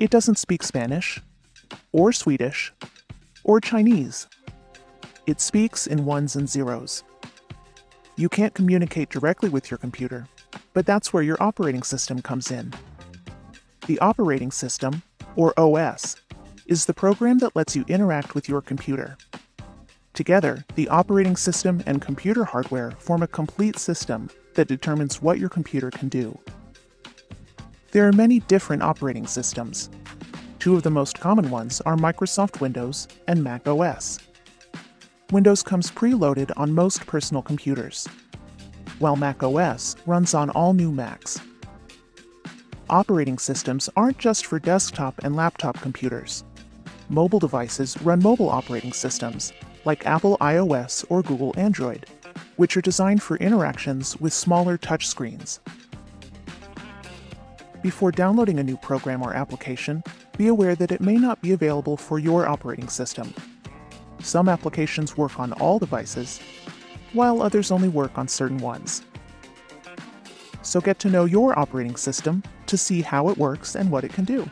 It doesn't speak Spanish, or Swedish, or Chinese. It speaks in ones and zeros. You can't communicate directly with your computer, but that's where your operating system comes in. The operating system, or OS, is the program that lets you interact with your computer. Together, the operating system and computer hardware form a complete system that determines what your computer can do. There are many different operating systems. Two of the most common ones are Microsoft Windows and Mac OS. Windows comes preloaded on most personal computers, while Mac OS runs on all new Macs. Operating systems aren't just for desktop and laptop computers. Mobile devices run mobile operating systems, like Apple iOS or Google Android, which are designed for interactions with smaller touchscreens. Before downloading a new program or application, be aware that it may not be available for your operating system. Some applications work on all devices, while others only work on certain ones. So get to know your operating system to see how it works and what it can do.